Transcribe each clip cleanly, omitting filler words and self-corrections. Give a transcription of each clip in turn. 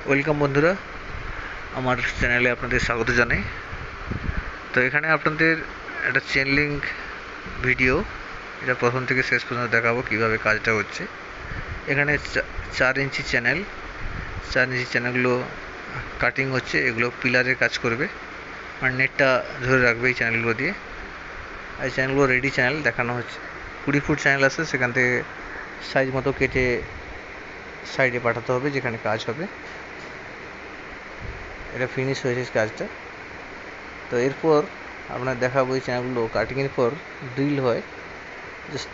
Welcome বন্ধুরা, আমার চ্যানেলে আপনাদের স্বাগত জানাই। তো এখানে আপনাদের একটা চেন লিঙ্ক ভিডিও, এটা প্রথম থেকে শেষ পর্যন্ত দেখাবো কীভাবে কাজটা হচ্ছে। এখানে 4 ইঞ্চি চ্যানেল, 4 ইঞ্চি চ্যানেলগুলো কাটিং হচ্ছে, এগুলো পিলারের কাজ করবে, আর নেটটা ধরে রাখবে এই চ্যানেলগুলো দিয়ে। আর এই চ্যানেলগুলো রেডি চ্যানেল দেখানো হচ্ছে। 20 ফুট চ্যানেল আছে, সেখান থেকে সাইজ মতো কেটে সাইডে পাঠাতে হবে যেখানে কাজ হবে। এটা ফিনিশ হয়েছে কাজটা। তো এরপর আপনার দেখাবো এই চ্যানেলগুলো কাটিংয়ের পর ড্রিল হয়। জাস্ট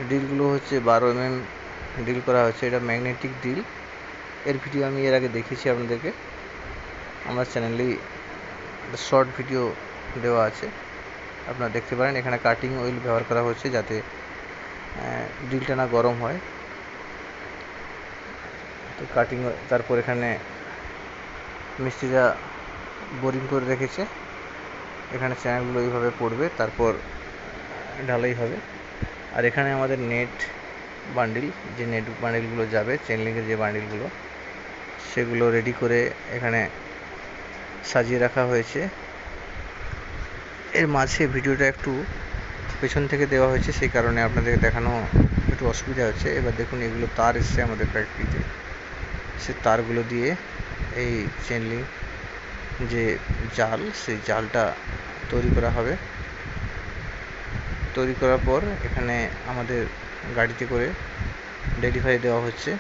ড্রিলগুলো হচ্ছে 12 mm ড্রিল করা হচ্ছে। এটা ম্যাগনেটিক ড্রিল। এর ভিডিও আমি এর আগে দেখিয়েছি আপনাদেরকে, আমার চ্যানেলেই শর্ট ভিডিও দেওয়া আছে, আপনারা দেখতে পারেন। এখানে কাটিং অয়েল ব্যবহার করা হচ্ছে যাতে ড্রিলটা না গরম হয়। তো কাটিং, তারপর এখানে মিস্ত্রিরা বোরিং করে রেখেছে। এখানে চ্যানেলগুলো এইভাবে পড়বে, তারপর ঢালাই হবে। আর এখানে আমাদের নেট বান্ডিল, যে নেট বান্ডিলগুলো যাবে চেন লিঙ্কের, যে বান্ডিলগুলো, সেগুলো রেডি করে এখানে সাজিয়ে রাখা হয়েছে। এর মাঝে ভিডিওটা একটু পেছন থেকে দেওয়া হয়েছে, সেই কারণে আপনাদের দেখানো একটু অসুবিধা হচ্ছে। এবার দেখুন, এগুলো তার এসছে আমাদের ফ্যাক্টরিতে, সে তারগুলো দিয়ে এই চেন লিঙ্ক যে জাল, সেই জালটা তৈরি করা হবে। তৈরি করার পর এখানে আমাদের গাড়িতে করে ডেলিভারি দেওয়া হচ্ছে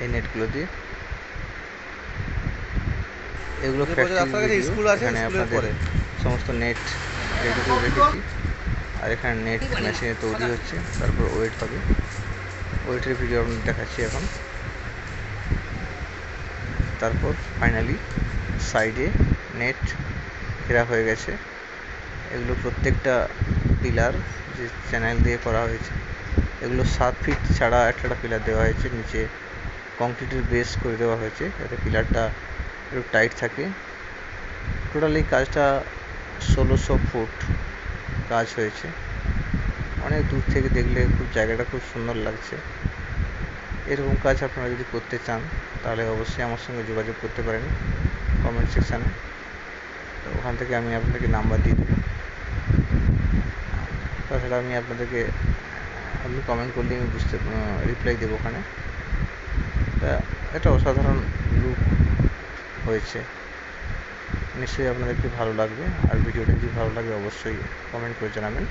এই নেটগুলো দিয়ে। এগুলো এখানে আপনাদের সমস্ত নেট রেডি করে রেখেছি। আর এখানে নেট মেশিনে তৈরি হচ্ছে, তারপর ওয়েট হবে। ওয়েটের ভিডিও আপনাদের দেখাচ্ছি এখন। তারপর ফাইনালি সাইডে নেট ঘেরা হয়ে গেছে। এগুলো প্রত্যেকটা পিলার যে চ্যানেল দিয়ে করা হয়েছে, এগুলো 7 ফিট ছাড়া একটা পিলার দেওয়া হয়েছে। নিচে কংক্রিটের বেস করে দেওয়া হয়েছে যাতে পিলারটা একটু টাইট থাকে। টোটালি কাজটা 1600 ফুট কাজ হয়েছে। অনেক দূর থেকে দেখলে জায়গাটা খুব সুন্দর লাগছে। এরকম কাজ আপনারা যদি করতে চান তাহলে অবশ্যই আমার সঙ্গে যোগাযোগ করতে পারেন কমেন্ট সেকশানে। তো ওখান থেকে আমি আপনাদেরকে নাম্বার দিয়ে দেবো। তাছাড়া আমি আপনাদেরকে, আপনি কমেন্ট করলে আমি রিপ্লাই দেবো ওখানে। এটা অসাধারণ লুক হয়েছে, নিশ্চয়ই আপনাদেরকে ভালো লাগবে। আর ভিডিওটা যদি ভালো লাগে অবশ্যই কমেন্ট করে জানাবেন।